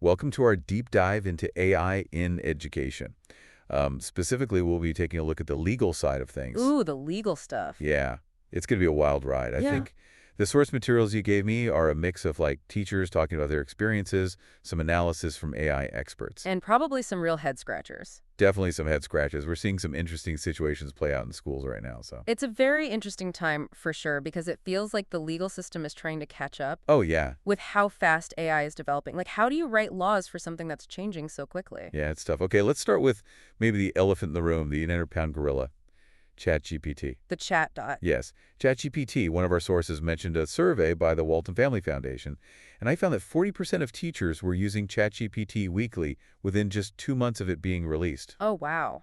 Welcome to our deep dive into AI in education. Specifically, we'll be taking a look at the legal side of things. Ooh, the legal stuff. Yeah, it's going to be a wild ride. I Yeah. think the source materials you gave me are a mix of like teachers talking about their experiences, some analysis from AI experts. And probably some real head scratchers. Definitely some head scratches. We're seeing some interesting situations play out in schools right now. So. It's a very interesting time for sure because it feels like the legal system is trying to catch up Oh, yeah. with how fast AI is developing. Like, how do you write laws for something that's changing so quickly? Yeah, it's tough. Okay, let's start with maybe the elephant in the room, the 800-pound gorilla, ChatGPT. The chat dot. Yes. ChatGPT, one of our sources, mentioned a survey by the Walton Family Foundation, and I found that 40% of teachers were using ChatGPT weekly within just 2 months of it being released. Oh, wow.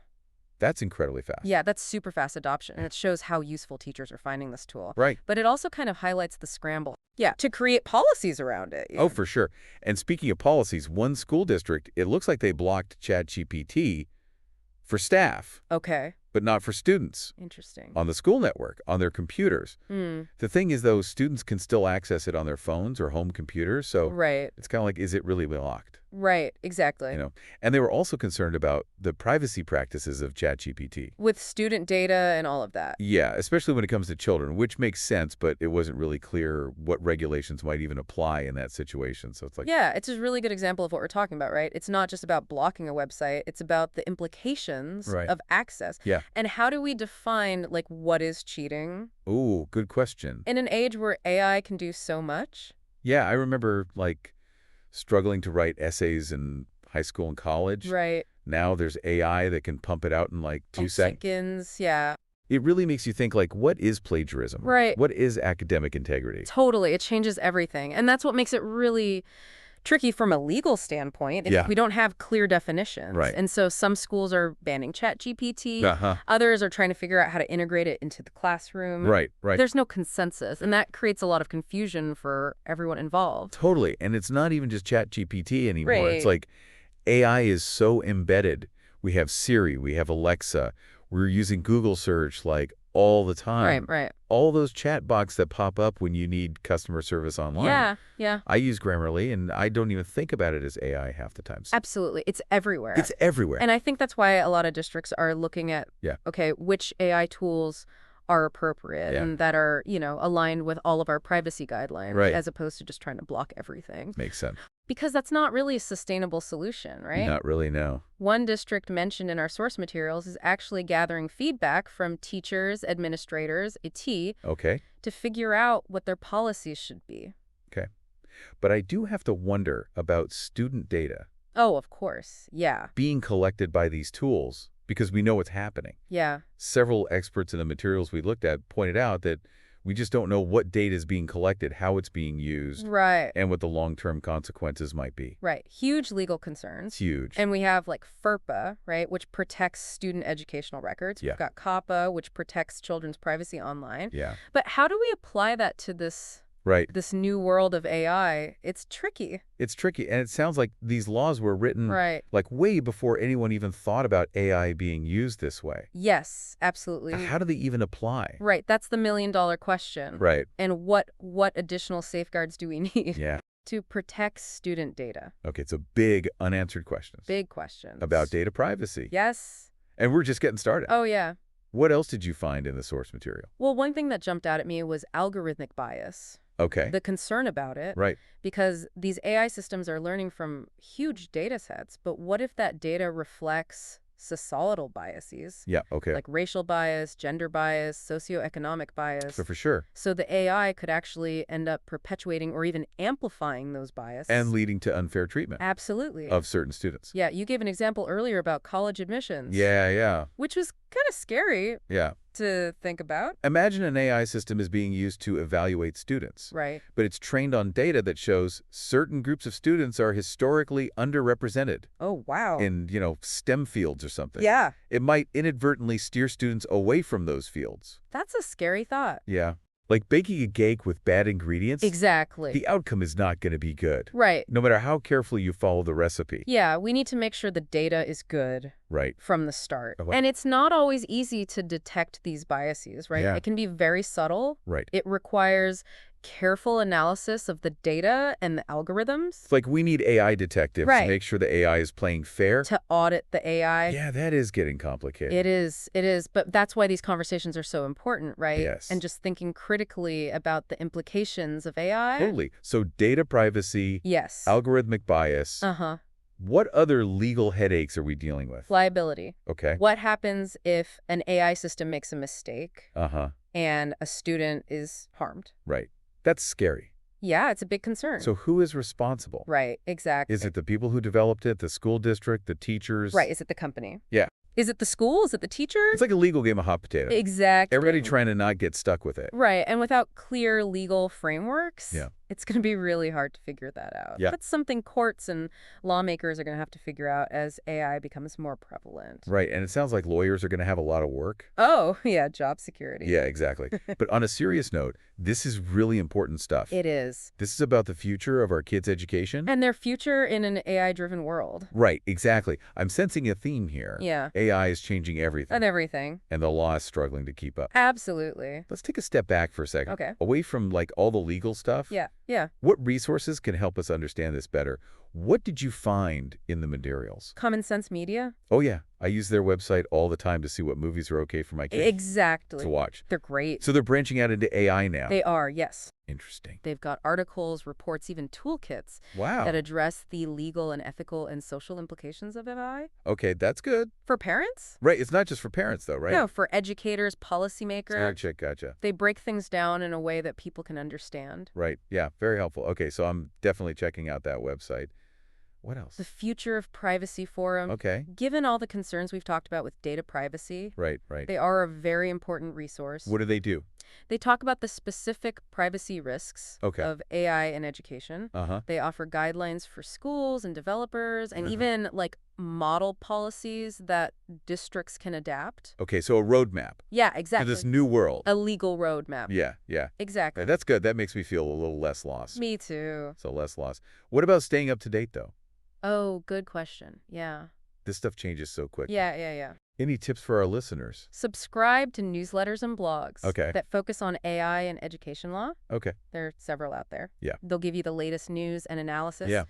That's incredibly fast. Yeah, that's super fast adoption, and it shows how useful teachers are finding this tool. Right. But it also kind of highlights the scramble. Yeah, to create policies around it. Oh, for sure. And speaking of policies, one school district, it looks like they blocked ChatGPT for staff, Okay. but not for students. Interesting. On the school network, on their computers. Mm, The thing is, though, students can still access it on their phones or home computers, so right. it's kind of like, is it really locked? Right. Exactly. You know, and they were also concerned about the privacy practices of ChatGPT. With student data and all of that. Yeah, especially when it comes to children, which makes sense, but it wasn't really clear what regulations might even apply in that situation. So it's like, Yeah, it's a really good example of what we're talking about, right? It's not just about blocking a website. It's about the implications Right. of access. Yeah. And how do we define, like, what is cheating? Ooh, good question. In an age where AI can do so much? Yeah, I remember, like, struggling to write essays in high school and college. Right. Now there's AI that can pump it out in, like, 2 seconds. Seconds, yeah. It really makes you think, like, what is plagiarism? Right. What is academic integrity? Totally. It changes everything. And that's what makes it really tricky from a legal standpoint if Yeah. we don't have clear definitions. Right. And so some schools are banning ChatGPT. Uh-huh. Others are trying to figure out how to integrate it into the classroom. Right, right. There's no consensus, and that creates a lot of confusion for everyone involved. Totally. And it's not even just ChatGPT anymore. It's Right. like AI is so embedded. We have Siri, we have Alexa, we're using Google search like all the time. Right. All those chat box that pop up when you need customer service online. Yeah. I use Grammarly, and I don't even think about it as AI half the time. Absolutely. It's everywhere. It's everywhere. And I think that's why a lot of districts are looking at, Yeah. okay, which AI tools are appropriate Yeah. and that are, aligned with all of our privacy guidelines, Right. as opposed to just trying to block everything. Makes sense. Because that's not really a sustainable solution, right? Not really, no. One district mentioned in our source materials is actually gathering feedback from teachers, administrators, IT, Okay. to figure out what their policies should be. Okay. But I do have to wonder about student data Oh, of course. Yeah. being collected by these tools because we know what's happening. Yeah. Several experts in the materials we looked at pointed out that we just don't know what data is being collected, how it's being used, Right. and what the long-term consequences might be. Right. Huge legal It's concerns. huge. And we have like FERPA, right, which protects student educational records. Yeah. We've got COPPA, which protects children's privacy online. Yeah. But how do we apply that to this Right. new world of AI? It's tricky. It's tricky, and it sounds like these laws were written Right. like way before anyone even thought about AI being used this way. Yes, absolutely. How do they even apply? Right. That's the million-dollar question. Right. And what additional safeguards do we need Yeah. to protect student data? Okay, it's a big unanswered questions Big questions. about data privacy. Yes. And we're just getting started. Oh, yeah. What else did you find in the source material? Well, one thing that jumped out at me was algorithmic bias. Okay. The concern about it. Right. Because these AI systems are learning from huge data sets, but what if that data reflects societal biases, Yeah, okay. like racial bias, gender bias, socioeconomic bias? For sure. So the AI could actually end up perpetuating or even amplifying those biases. And leading to unfair treatment Absolutely. of certain students. Yeah, you gave an example earlier about college admissions. Yeah. Which was kind of scary Yeah. to think about. Imagine an AI system is being used to evaluate students, Right. but it's trained on data that shows certain groups of students are historically underrepresented Oh, wow. in, STEM fields or something. Yeah, It might inadvertently steer students away from those fields. that's a scary thought. Yeah. Like baking a cake with bad ingredients. Exactly. The outcome is not going to be good, Right. no matter how carefully you follow the recipe. Yeah, we need to make sure the data is good Right. from the start. Oh, And it's not always easy to detect these biases, right? Yeah. It can be very subtle. Right. It requires careful analysis of the data and the algorithms. It's like we need AI detectives to Right. make sure the AI is playing fair. To audit the AI. Yeah, that is getting complicated. It is. It is. But that's why these conversations are so important, right? Yes. And just thinking critically about the implications of AI. Totally. So data privacy, Yes. algorithmic bias. Uh-huh. What other legal headaches are we dealing with? Liability. Okay. What happens if an AI system makes a mistake Uh-huh. and a student is harmed? Right. That's scary. Yeah, it's a big concern. So who is responsible? Right, exactly. Is it the people who developed it, the school district, the teachers? Right, is it the company? Yeah. Is it the school? Is it the teacher? It's like a legal game of hot potato. Exactly. Everybody trying to not get stuck with it. Right, and without clear legal frameworks, Yeah. it's going to be really hard to figure that out. Yeah. That's something courts and lawmakers are going to have to figure out as AI becomes more prevalent. Right, and it sounds like lawyers are going to have a lot of work. Oh, yeah, job security. Yeah, exactly. But on a serious note, this is really important stuff. It is. This is about the future of our kids' education. And their future in an AI-driven world. Right, exactly. I'm sensing a theme here. Yeah. AI is changing everything. And everything. And the law is struggling to keep up. Absolutely. Let's take a step back for a second. Okay. Away from like all the legal stuff. Yeah, yeah. What resources can help us understand this better? What did you find in the materials? Common Sense Media? Oh, yeah. I use their website all the time to see what movies are okay for my kids Exactly. to watch. They're great. So they're branching out into AI now. They are, yes. Interesting. They've got articles, reports, even toolkits Wow. that address the legal and ethical and social implications of AI. Okay, that's good. For parents? Right, it's not just for parents, though, right? No, for educators, policymakers. Gotcha. They break things down in a way that people can understand. Right, yeah, very helpful. Okay, so I'm definitely checking out that website. What else? The Future of Privacy Forum. Okay. Given all the concerns we've talked about with data privacy, Right. they are a very important resource. What do they do? They talk about the specific privacy risks Okay. of AI in education. Uh-huh. They offer guidelines for schools and developers and even like model policies that districts can adapt. Okay, so a roadmap Yeah, to exactly. this new world. A legal roadmap. Yeah. Exactly. That's good. That makes me feel a little less lost. Me too. So less lost. What about staying up to date, though? Oh, good question. Yeah. This stuff changes so quick. Yeah. Any tips for our listeners? Subscribe to newsletters and blogs Okay. that focus on AI and education law. Okay. There are several out there. Yeah. They'll give you the latest news and analysis. Yeah.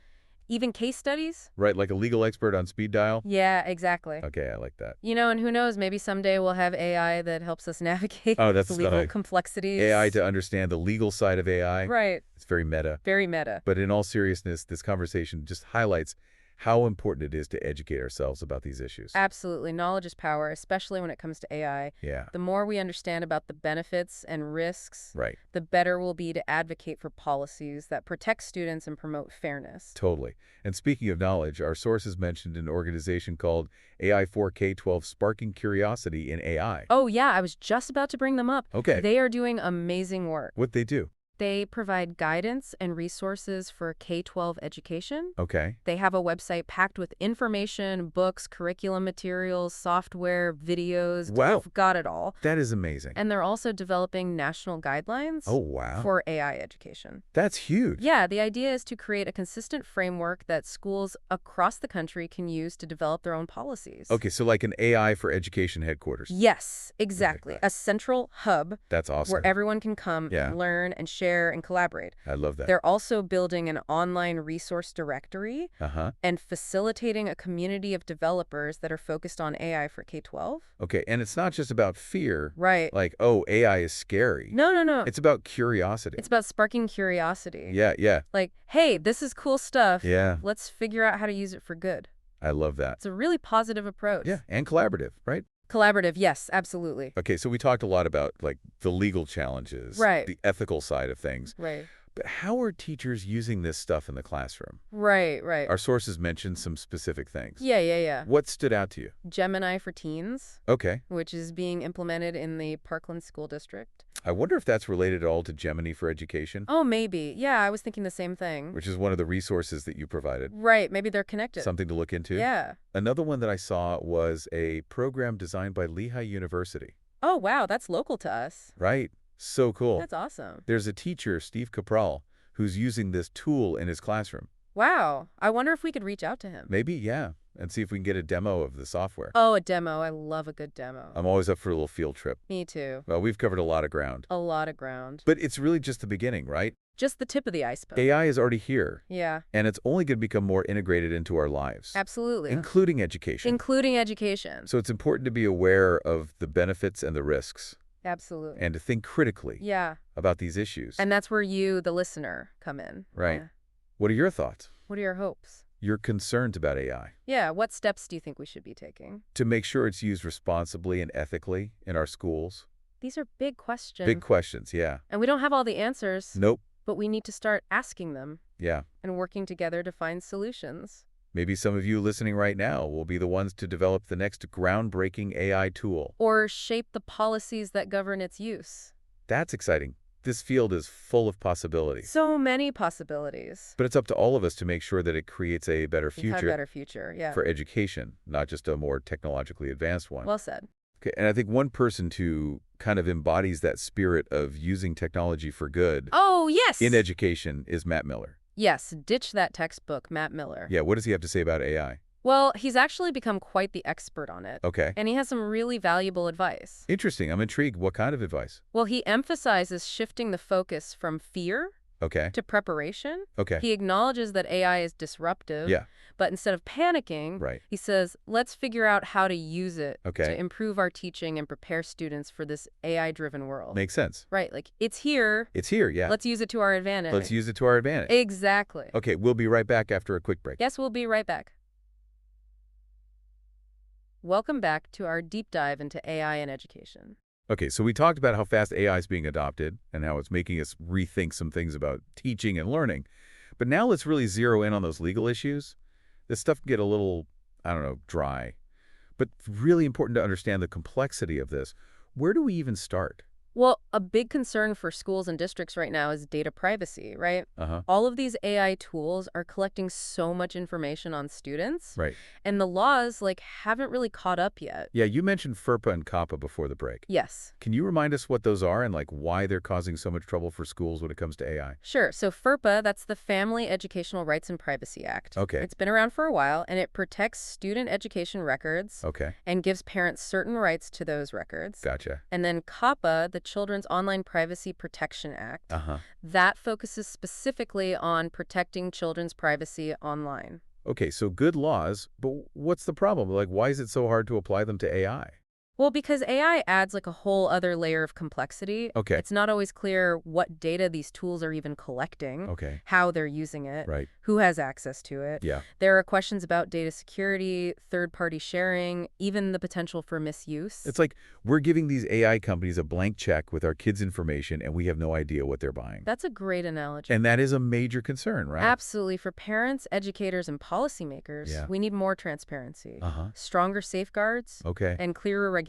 Even case studies. Right, like a legal expert on speed dial? Yeah, exactly. Okay, I like that. You know, and who knows, maybe someday we'll have AI that helps us navigate Oh, that's legal complexities. AI to understand the legal side of AI. Right. It's very meta. Very meta. But in all seriousness, this conversation just highlights how important it is to educate ourselves about these issues. Absolutely. Knowledge is power, especially when it comes to AI. Yeah. The more we understand about the benefits and risks, Right. the better we'll be to advocate for policies that protect students and promote fairness. Totally. And speaking of knowledge, our sources mentioned an organization called AI 4K12 Sparking Curiosity in AI. Oh, yeah, I was just about to bring them up. Okay. They are doing amazing work. What they do? They provide guidance and resources for K-12 education. Okay. They have a website packed with information, books, curriculum materials, software, videos. Wow. They've got it all. That is amazing. And they're also developing national guidelines Oh, wow. for AI education. That's huge. Yeah, the idea is to create a consistent framework that schools across the country can use to develop their own policies. Okay, so like an AI for education headquarters. Yes, exactly. that. A central hub That's awesome. where everyone can come Yeah. and learn and share and collaborate. I love that. They're also building an online resource directory Uh-huh. and facilitating a community of developers that are focused on AI for K-12. Okay, and it's not just about fear. Right. Like, oh, AI is scary. No. It's about curiosity. It's about sparking curiosity. Yeah. Like, hey, this is cool stuff. Yeah. Let's figure out how to use it for good. I love that. It's a really positive approach. Yeah, and collaborative, right? Collaborative, yes, absolutely. Okay, so we talked a lot about like the legal challenges, Right. the ethical side of things. Right. But how are teachers using this stuff in the classroom? Right. Our sources mentioned some specific things. Yeah. What stood out to you? Gemini for Teens, Okay. which is being implemented in the Parkland School District. I wonder if that's related at all to Gemini for Education, Oh, maybe. Yeah, I was thinking the same thing. which is one of the resources that you provided. Right, maybe they're connected. Something to look into. Yeah. Another one that I saw was a program designed by Lehigh University. Oh, wow, that's local to us. Right. So cool. That's awesome. There's a teacher, Steve Capral, who's using this tool in his classroom. Wow. I wonder if we could reach out to him. Maybe, yeah. and see if we can get a demo of the software. Oh, a demo. I love a good demo. I'm always up for a little field trip. Me too. Well, we've covered a lot of ground. A lot of ground. But it's really just the beginning, right? Just the tip of the iceberg. AI is already here. Yeah. And it's only going to become more integrated into our lives. Absolutely. Including education. Including education. So it's important to be aware of the benefits and the risks. Absolutely. And to think critically about these issues. And that's where you, the listener, come in. Right. What are your thoughts? What are your hopes? Your concerns about AI? Yeah, what steps do you think we should be taking? To make sure it's used responsibly and ethically in our schools. These are big questions. Big questions, yeah. And we don't have all the answers. Nope. But we need to start asking them. Yeah. And working together to find solutions. Maybe some of you listening right now will be the ones to develop the next groundbreaking AI tool. Or shape the policies that govern its use. That's exciting. This field is full of possibilities. So many possibilities. But it's up to all of us to make sure that it creates a better future. Yeah. For education, not just a more technologically advanced one. Well said. Okay, and I think one person who kind of embodies that spirit of using technology for good in education is Matt Miller. Yes, ditch that textbook, Matt Miller. Yeah, what does he have to say about AI? Well, he's actually become quite the expert on it. Okay. And he has some really valuable advice. Interesting. I'm intrigued. What kind of advice? Well, he emphasizes shifting the focus from fear to preparation. Okay. He acknowledges that AI is disruptive. Yeah. But instead of panicking, he says, let's figure out how to use it to improve our teaching and prepare students for this AI-driven world. Makes sense. Right. Like, it's here. It's here, yeah. Let's use it to our advantage. Let's use it to our advantage. Exactly. Okay, we'll be right back after a quick break. Yes, we'll be right back. Welcome back to our deep dive into AI and education. Okay, so we talked about how fast AI is being adopted and how it's making us rethink some things about teaching and learning. But now let's really zero in on those legal issues. This stuff can get a little, I don't know, dry. But really important to understand the complexity of this. Where do we even start? Well, a big concern for schools and districts right now is data privacy, right? All of these AI tools are collecting so much information on students. Right. And the laws, haven't really caught up yet. Yeah, you mentioned FERPA and COPPA before the break. Yes. Can you remind us what those are and, why they're causing so much trouble for schools when it comes to AI? Sure. So FERPA, that's the Family Educational Rights and Privacy Act. Okay. It's been around for a while, and it protects student education records. And gives parents certain rights to those records. Gotcha. And then COPPA, the Children's Online Privacy Protection Act, that focuses specifically on protecting children's privacy online. Okay, so good laws, but what's the problem? Why is it so hard to apply them to AI? Well, because AI adds a whole other layer of complexity. Okay. It's not always clear what data these tools are even collecting. Okay. How they're using it. Right. Who has access to it. Yeah. There are questions about data security, third-party sharing, even the potential for misuse. It's like we're giving these AI companies a blank check with our kids' information and we have no idea what they're buying. That's a great analogy. And that is a major concern, right? Absolutely. For parents, educators, and policymakers, we need more transparency. Stronger safeguards. And clearer regulations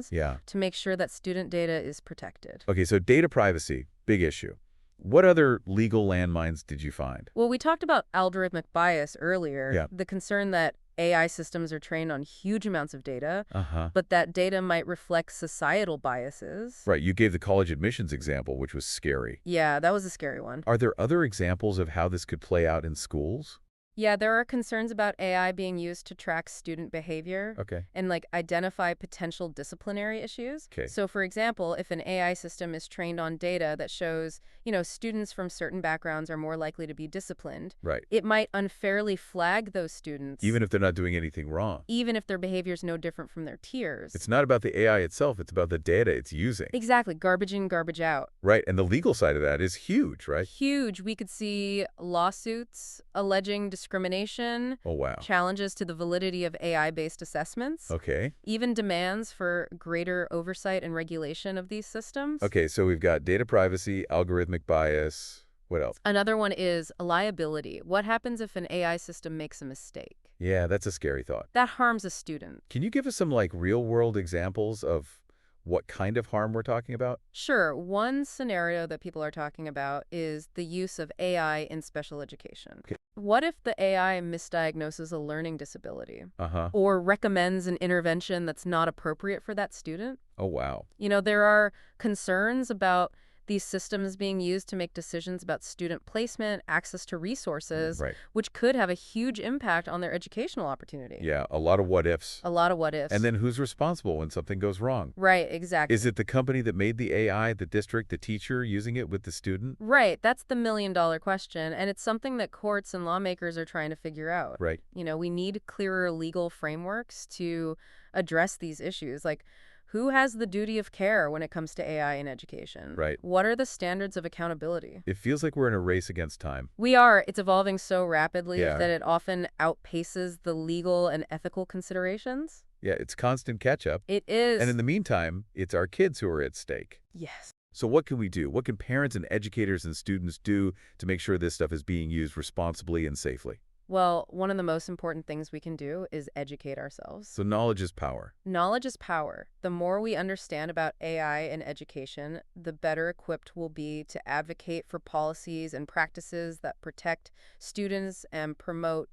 to make sure that student data is protected. Okay, so data privacy, big issue. What other legal landmines did you find? Well, we talked about algorithmic bias earlier, the concern that AI systems are trained on huge amounts of data, but that data might reflect societal biases. Right, you gave the college admissions example, which was scary. Yeah, that was a scary one. Are there other examples of how this could play out in schools? Yeah, there are concerns about AI being used to track student behavior and identify potential disciplinary issues. So for example, if an AI system is trained on data that shows, students from certain backgrounds are more likely to be disciplined, it might unfairly flag those students. Even if they're not doing anything wrong. Even if their behavior is no different from their peers. It's not about the AI itself, it's about the data it's using. Exactly, garbage in, garbage out. Right, and the legal side of that is huge, right? Huge. We could see lawsuits alleging discrimination. Oh, wow. Challenges to the validity of AI-based assessments. Okay. Even demands for greater oversight and regulation of these systems. Okay, so we've got data privacy, algorithmic bias. What else? Another one is liability. What happens if an AI system makes a mistake? Yeah, that's a scary thought. That harms a student. Can you give us some real-world examples of what kind of harm we're talking about? Sure. One scenario that people are talking about is the use of AI in special education. What if the AI misdiagnoses a learning disability? Or recommends an intervention that's not appropriate for that student? Oh, wow. There are concerns about these systems being used to make decisions about student placement, access to resources, Right. which could have a huge impact on their educational opportunity. Yeah, a lot of what ifs. A lot of what ifs. And then who's responsible when something goes wrong? Right, exactly. Is it the company that made the AI, the district, the teacher using it with the student? Right, that's the million-dollar question, and it's something that courts and lawmakers are trying to figure out. Right. We need clearer legal frameworks to address these issues, like who has the duty of care when it comes to AI in education? Right. What are the standards of accountability? It feels like we're in a race against time. We are. It's evolving so rapidly Yeah. that it often outpaces the legal and ethical considerations. Yeah, it's constant catch-up. It is. And in the meantime, it's our kids who are at stake. Yes. So what can we do? What can parents and educators and students do to make sure this stuff is being used responsibly and safely? Well, one of the most important things we can do is educate ourselves. So knowledge is power. Knowledge is power. The more we understand about AI in education, the better equipped we'll be to advocate for policies and practices that protect students and promote,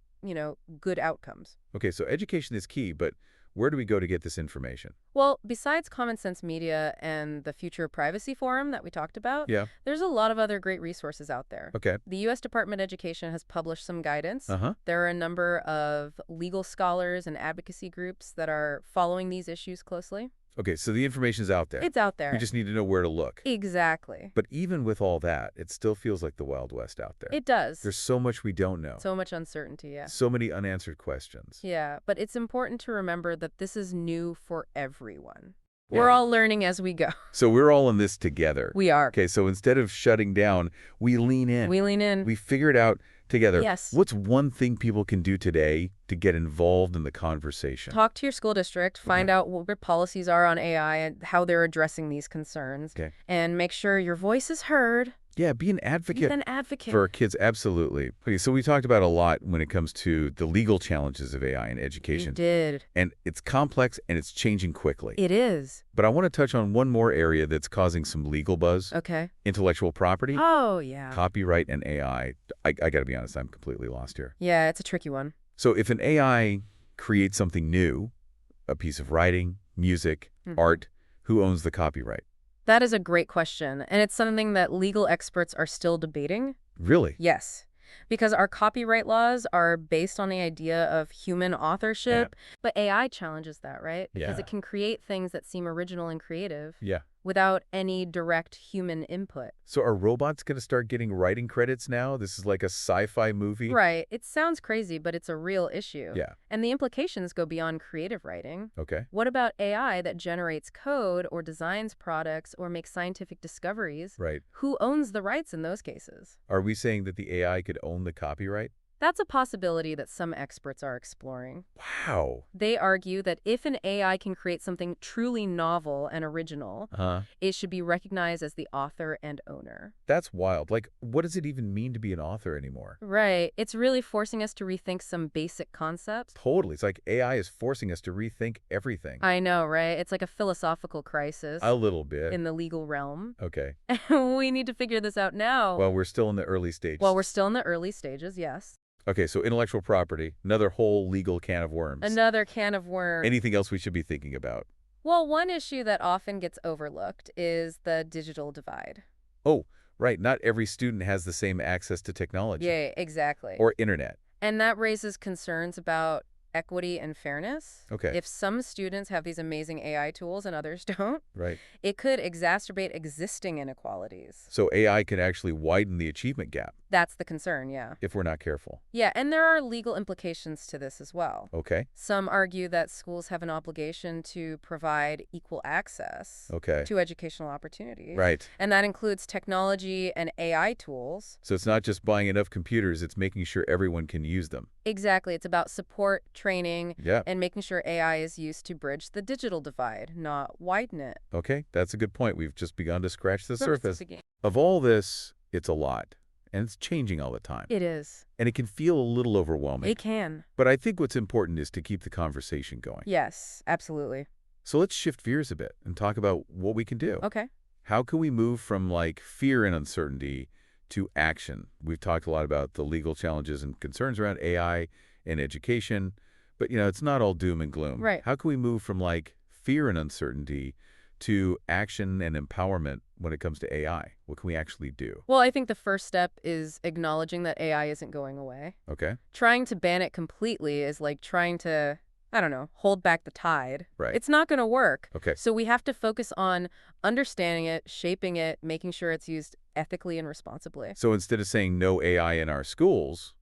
good outcomes. Okay, so education is key, but where do we go to get this information? Well, besides Common Sense Media and the Future Privacy Forum that we talked about, Yeah. there's a lot of other great resources out there. Okay. The U.S. Department of Education has published some guidance. Uh-huh. There are a number of legal scholars and advocacy groups that are following these issues closely. Okay, so the information's out there. It's out there. We just need to know where to look. Exactly. But even with all that, it still feels like the Wild West out there. It does. There's so much we don't know. So much uncertainty, yeah. So many unanswered questions. Yeah, but it's important to remember that this is new for everyone. Yeah. We're all learning as we go. So we're all in this together. We are. Okay, so instead of shutting down, we lean in. We lean in. We figure it out together. Yes. What's one thing people can do today to get involved in the conversation? Talk to your school district, find out what their policies are on AI and how they're addressing these concerns. Okay. And make sure your voice is heard. Yeah, be an advocate. Be an advocate. For our kids, absolutely. Okay, so we talked about a lot when it comes to the legal challenges of AI in education. We did. And it's complex and it's changing quickly. It is. But I want to touch on one more area that's causing some legal buzz. Okay. Intellectual property. Oh, yeah. Copyright and AI. I got to be honest, I'm completely lost here. Yeah, it's a tricky one. So if an AI creates something new, a piece of writing, music, art, who owns the copyright? That is a great question, and it's something that legal experts are still debating. Really? Yes, because our copyright laws are based on the idea of human authorship, but AI challenges that, right? Because it can create things that seem original and creative without any direct human input. So are robots going to start getting writing credits now? This is like a sci-fi movie? Right. It sounds crazy, but it's a real issue. Yeah. And the implications go beyond creative writing. Okay. What about AI that generates code or designs products or makes scientific discoveries? Right. Who owns the rights in those cases? Are we saying that the AI could own the copyright? That's a possibility that some experts are exploring. Wow. They argue that if an AI can create something truly novel and original, it should be recognized as the author and owner. That's wild. Like, what does it even mean to be an author anymore? Right. It's really forcing us to rethink some basic concepts. Totally. It's like AI is forcing us to rethink everything. I know, right? It's like a philosophical crisis. A little bit. In the legal realm. Okay. We need to figure this out now. Well, we're still in the early stages. Well, we're still in the early stages, yes. Okay, so intellectual property, another whole legal can of worms. Another can of worms. Anything else we should be thinking about? Well, one issue that often gets overlooked is the digital divide. Oh, right. Not every student has the same access to technology. Yeah, exactly. Or internet. And that raises concerns about equity and fairness. Okay. If some students have these amazing AI tools and others don't, right, it could exacerbate existing inequalities. So AI can actually widen the achievement gap. That's the concern, yeah. If we're not careful. Yeah, and there are legal implications to this as well. Okay. Some argue that schools have an obligation to provide equal access to educational opportunities. Right. And that includes technology and AI tools. So it's not just buying enough computers, it's making sure everyone can use them. Exactly. It's about support, training, and making sure AI is used to bridge the digital divide, not widen it. Okay, that's a good point. We've just begun to scratch the surface. Of all this, it's a lot. And it's changing all the time. It is. And it can feel a little overwhelming. It can. But I think what's important is to keep the conversation going. Yes, absolutely. So let's shift gears a bit and talk about what we can do. Okay. How can we move from, like, fear and uncertainty to action? We've talked a lot about the legal challenges and concerns around AI in education. But, it's not all doom and gloom. Right. How can we move from, like, fear and uncertainty to action and empowerment when it comes to AI? What can we actually do? Well, I think the first step is acknowledging that AI isn't going away. Okay. Trying to ban it completely is like trying to, I don't know, hold back the tide. Right. It's not going to work. Okay. So we have to focus on understanding it, shaping it, making sure it's used ethically and responsibly. So instead of saying no AI in our schools,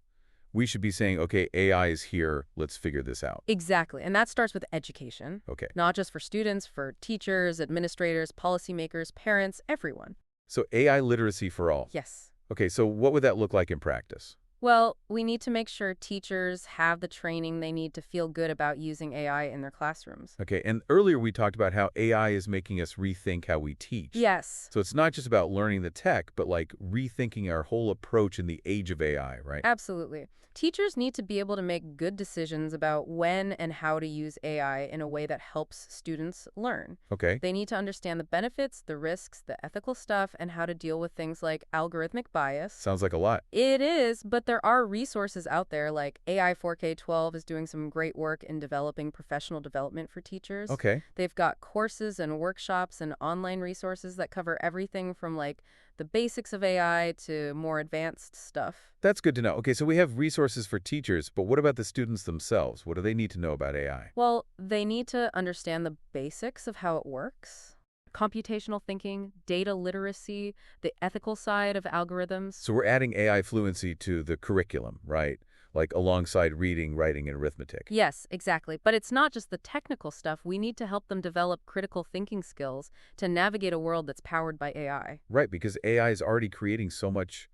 we should be saying, okay, AI is here, let's figure this out. Exactly. And that starts with education. Okay. Not just for students, for teachers, administrators, policymakers, parents, everyone. So AI literacy for all. Yes. Okay, so what would that look like in practice? Well, we need to make sure teachers have the training they need to feel good about using AI in their classrooms. Okay, and earlier we talked about how AI is making us rethink how we teach. Yes. So it's not just about learning the tech, but like rethinking our whole approach in the age of AI, right? Absolutely. Teachers need to be able to make good decisions about when and how to use AI in a way that helps students learn. Okay. They need to understand the benefits, the risks, the ethical stuff, and how to deal with things like algorithmic bias. Sounds like a lot. It is, but there are resources out there like AI 4K12 is doing some great work in developing professional development for teachers. Okay. They've got courses and workshops and online resources that cover everything from like the basics of AI to more advanced stuff. That's good to know. Okay, so we have resources for teachers, but what about the students themselves? What do they need to know about AI? Well, they need to understand the basics of how it works. Computational thinking, data literacy, the ethical side of algorithms. So we're adding AI fluency to the curriculum, right? Like alongside reading, writing, and arithmetic. Yes, exactly. But it's not just the technical stuff. We need to help them develop critical thinking skills to navigate a world that's powered by AI. Right, because AI is already creating so much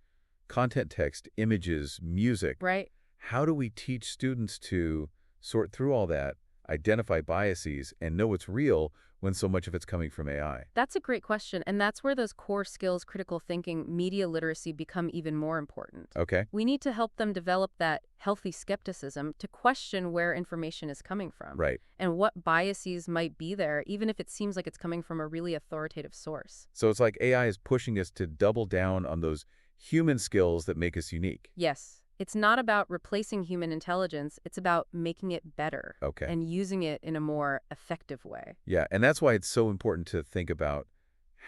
content, text, images, music. Right? How do we teach students to sort through all that, identify biases, and know what's real when so much of it's coming from AI? That's a great question, and that's where those core skills, critical thinking, media literacy, become even more important. Okay. We need to help them develop that healthy skepticism to question where information is coming from. Right. And what biases might be there, even if it seems like it's coming from a really authoritative source. So it's like AI is pushing us to double down on those human skills that make us unique. Yes. It's not about replacing human intelligence. It's about making it better. Okay. And using it in a more effective way. Yeah, and that's why it's so important to think about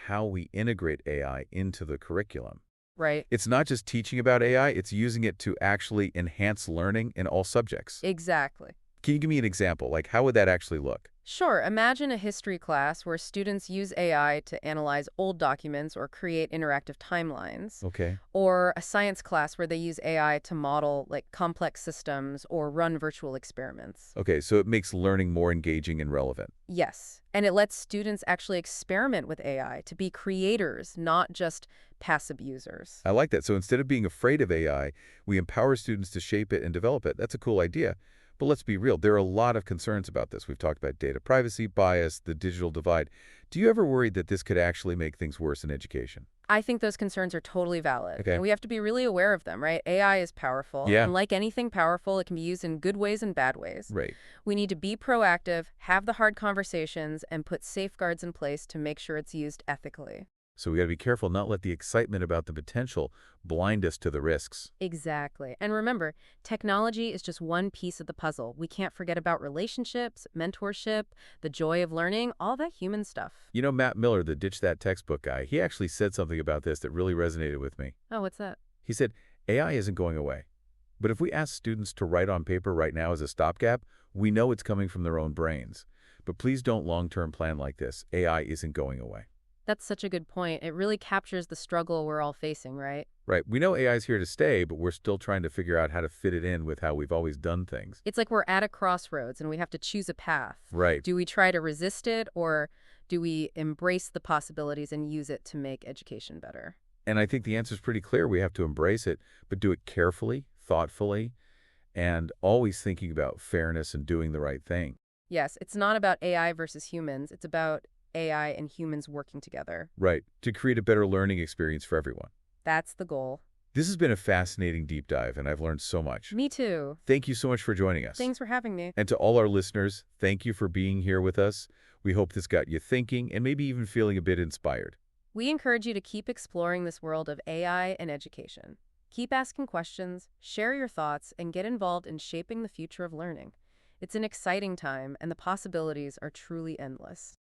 how we integrate AI into the curriculum. Right. It's not just teaching about AI, it's using it to actually enhance learning in all subjects. Exactly. Can you give me an example? Like, how would that actually look? Sure, imagine a history class where students use AI to analyze old documents or create interactive timelines. Okay. Or a science class where they use AI to model like complex systems or run virtual experiments. Okay, so it makes learning more engaging and relevant. Yes, and it lets students actually experiment with AI to be creators, not just passive users. I like that. So instead of being afraid of AI, we empower students to shape it and develop it. That's a cool idea. But let's be real, there are a lot of concerns about this. We've talked about data privacy, bias, the digital divide. Do you ever worry that this could actually make things worse in education? I think those concerns are totally valid. Okay. And we have to be really aware of them, right? AI is powerful. Yeah. And like anything powerful, it can be used in good ways and bad ways. Right. We need to be proactive, have the hard conversations, and put safeguards in place to make sure it's used ethically. So we got to be careful, not let the excitement about the potential blind us to the risks. Exactly. And remember, technology is just one piece of the puzzle. We can't forget about relationships, mentorship, the joy of learning, all that human stuff. You know, Matt Miller, the Ditch That Textbook guy, he actually said something about this that really resonated with me. Oh, what's that? He said, AI isn't going away. But if we ask students to write on paper right now as a stopgap, we know it's coming from their own brains. But please don't long-term plan like this. AI isn't going away. That's such a good point. It really captures the struggle we're all facing, right? Right. We know AI is here to stay, but we're still trying to figure out how to fit it in with how we've always done things. It's like we're at a crossroads and we have to choose a path. Right. Do we try to resist it or do we embrace the possibilities and use it to make education better? And I think the answer is pretty clear. We have to embrace it, but do it carefully, thoughtfully, and always thinking about fairness and doing the right thing. Yes, it's not about AI versus humans. It's about AI and humans working together. Right, to create a better learning experience for everyone. That's the goal. This has been a fascinating deep dive, and I've learned so much. Me too. Thank you so much for joining us. Thanks for having me. And to all our listeners, thank you for being here with us. We hope this got you thinking and maybe even feeling a bit inspired. We encourage you to keep exploring this world of AI and education. Keep asking questions, share your thoughts, and get involved in shaping the future of learning. It's an exciting time, and the possibilities are truly endless.